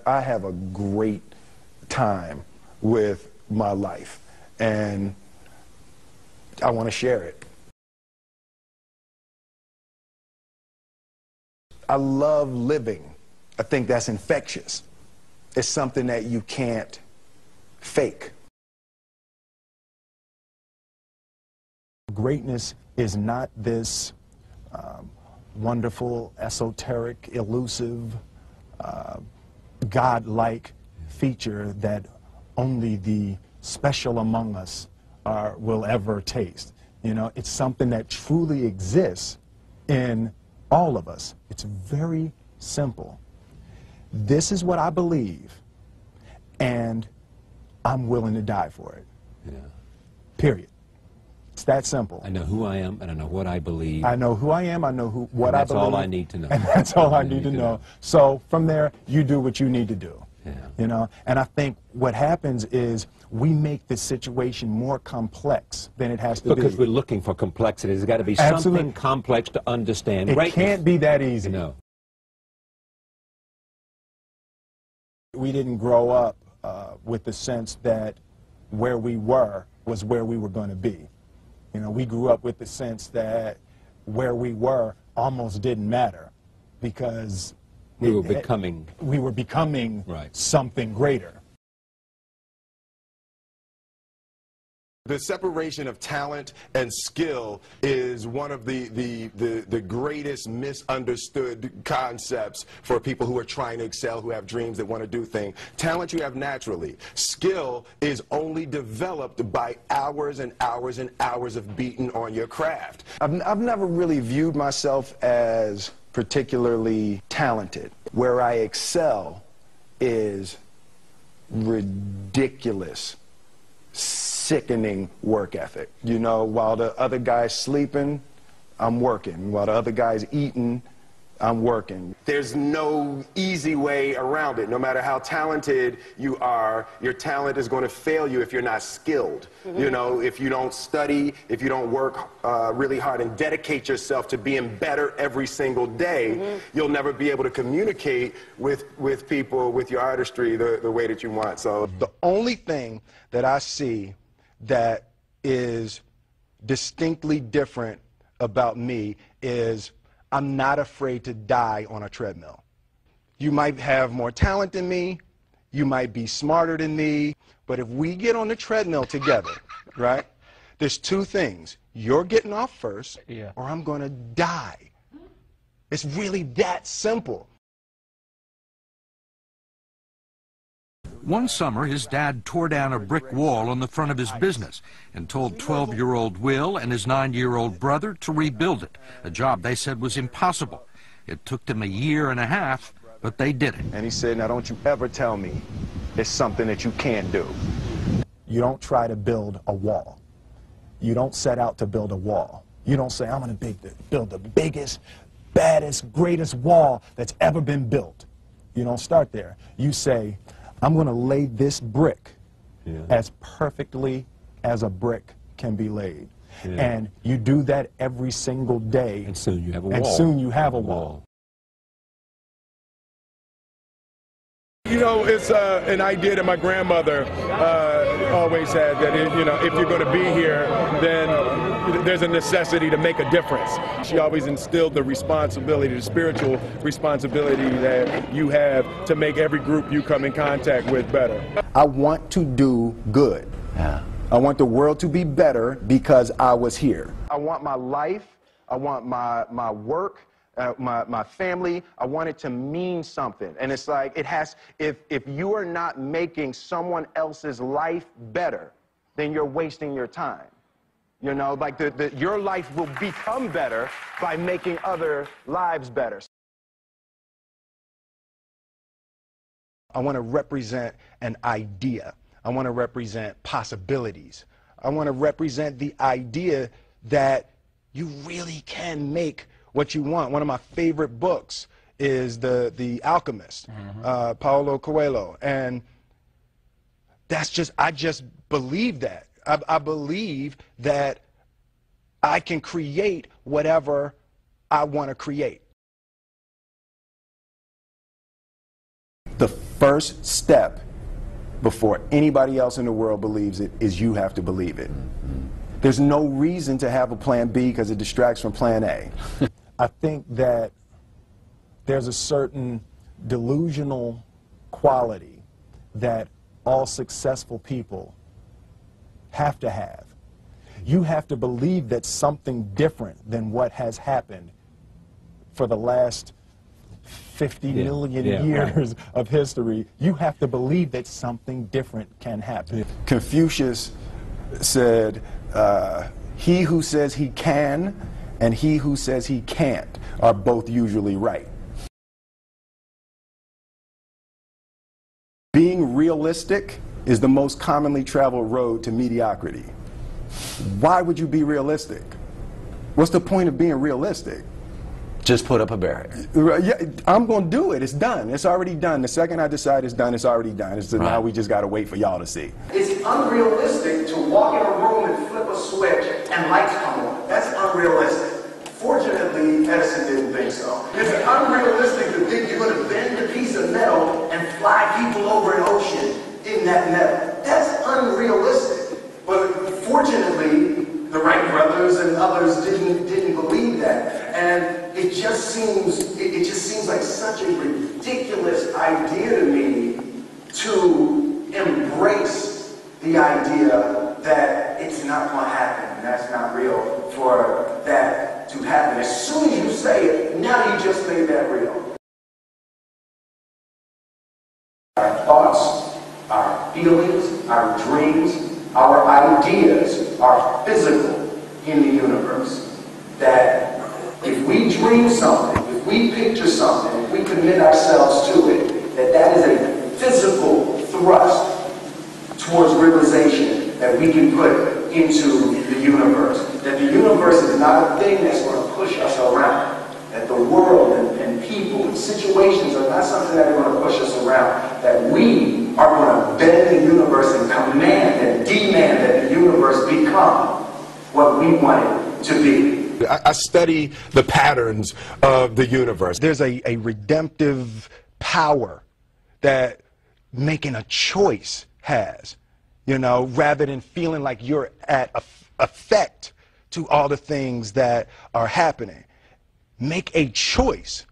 I have a great time with my life, and I want to share it. I love living. I think that's infectious. It's something that you can't fake. Greatness is not this wonderful, esoteric, elusive, God-like feature that only the special among us will ever taste. You know, it's something that truly exists in all of us. It's very simple. This is what I believe, and I'm willing to die for it. Yeah. Period. It's that simple. I know who I am, and I know what I believe. I know who I am, I know what I believe. That's all I need to know. And that's all I need to know. So from there, you do what you need to do. Yeah. You know, and I think what happens is we make the situation more complex than it has to be. Because we're looking for complexity. There's got to be Absolutely. something complex to understand. It can't be that easy. No. We didn't grow up with the sense that where we were was where we were going to be. You know, we grew up with the sense that where we were almost didn't matter because we were becoming right. Something greater. The separation of talent and skill is one of the greatest misunderstood concepts for people who are trying to excel, who have dreams that want to do things. Talent you have naturally. Skill is only developed by hours and hours and hours of beating on your craft. I've never really viewed myself as particularly talented. Where I excel is ridiculous, sickening work ethic. You know, while the other guy's sleeping, I'm working. While the other guy's eating, I'm working. There's no easy way around it. No matter how talented you are, your talent is going to fail you if you're not skilled. Mm-hmm. You know, if you don't study, if you don't work really hard and dedicate yourself to being better every single day, mm-hmm. you'll never be able to communicate with people, with your artistry, the way that you want. So the only thing that I see that is distinctly different about me is I'm not afraid to die on a treadmill. You might have more talent than me, you might be smarter than me, but if we get on the treadmill together, right, there's two things. You're getting off first, or I'm going to die. It's really that simple. One summer, his dad tore down a brick wall on the front of his business and told 12-year-old Will and his 9-year-old brother to rebuild it, a job they said was impossible. It took them 1.5 years, but they did it. And he said, now don't you ever tell me it's something that you can't do. You don't try to build a wall. You don't set out to build a wall. You don't say, I'm going to build the biggest, baddest, greatest wall that's ever been built. You don't start there. You say, I'm going to lay this brick as perfectly as a brick can be laid. Yeah. And you do that every single day. And soon you have a wall. And soon you have a wall. You know, it's an idea that my grandmother always had, that you know, if you're going to be here, then there's a necessity to make a difference. She always instilled the responsibility, the spiritual responsibility that you have to make every group you come in contact with better. I want to do good. Yeah. I want the world to be better because I was here. I want my life, I want my work, my family, I want it to mean something. And it's like, it has, if you are not making someone else's life better, then you're wasting your time. You know, like your life will become better by making other lives better. I want to represent an idea. I want to represent possibilities. I want to represent the idea that you really can make what you want. One of my favorite books is The Alchemist, Paulo Coelho, and that's just, I just believe that. I believe that I can create whatever I want to create. The first step before anybody else in the world believes it is you have to believe it. There's no reason to have a plan B because it distracts from plan A. I think that there's a certain delusional quality that all successful people have to have. You have to believe that something different than what has happened for the last 50 million years of history. You have to believe that something different can happen. Confucius said, he who says he can and he who says he can't are both usually right. Being realistic is the most commonly traveled road to mediocrity. Why would you be realistic? What's the point of being realistic? Just put up a barrier. Yeah, I'm going to do it. It's done. It's already done. The second I decide it's done, it's already done. It's now we just got to wait for y'all to see. It's unrealistic to walk in a room and flip a switch and lights come on. That's unrealistic. Fortunately, Edison didn't think so. It's unrealistic to think you're going to bend a piece of metal and fly people over an ocean in that metal. That's unrealistic. But fortunately, the Wright brothers and others didn't believe that. And it just seems like such a ridiculous idea to me to embrace the idea that it's not going to happen and that's not real for that to happen. As soon as you say it, now you just made that real. Our thoughts, our feelings, our dreams, our ideas are physical in the universe. That if we dream something, if we picture something, if we commit ourselves to it, that is a physical thrust towards realization that we can put into the universe. That the universe is not a thing that's going to push us around. That the world and people and situations are not something that are going to push us around. That we are going to bend the universe and command and demand that the universe become what we want it to be. I study the patterns of the universe. There's a redemptive power that making a choice has, you know, rather than feeling like you're at effect to all the things that are happening. Make a choice,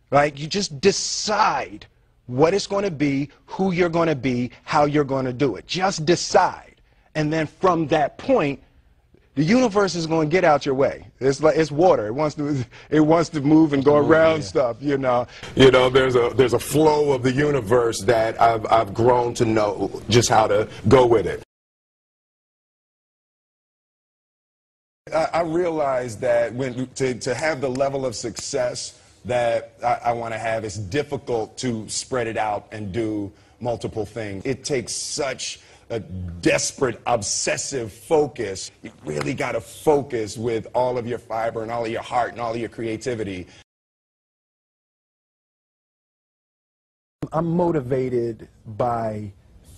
right? You just decide what it's going to be, who you're going to be, how you're going to do it. Just decide. And then from that point, the universe is going to get out your way. It's like it's water. It wants to move and go around stuff, you know. You know, there's a flow of the universe that I've grown to know just how to go with it. I realized that to have the level of success that I want to have, it's difficult to spread it out and do multiple things. It takes such a desperate, obsessive focus. You really got to focus with all of your fiber and all of your heart and all of your creativity. I'm motivated by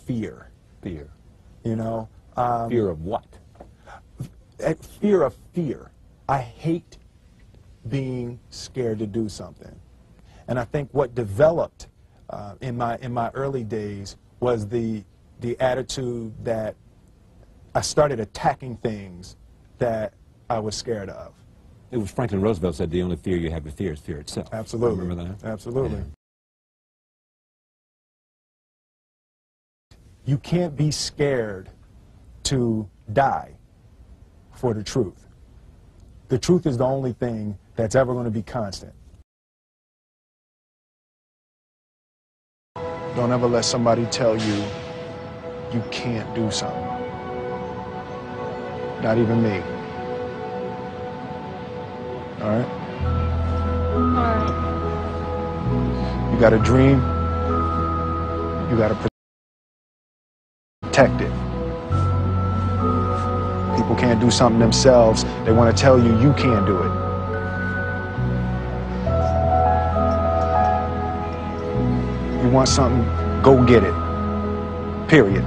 fear. Fear. You know? Fear of what? Fear of fear. I hate being scared to do something. And I think what developed in my early days was the attitude that I started attacking things that I was scared of. It was Franklin Roosevelt said the only fear you have to fear is fear itself. Absolutely. Remember that? Absolutely. Yeah. You can't be scared to die for the truth. The truth is the only thing that's ever going to be constant. Don't ever let somebody tell you you can't do something. Not even me. All right? You got a dream, you got to protect it. People can't do something themselves. They want to tell you you can't do it. You want something, go get it. Period.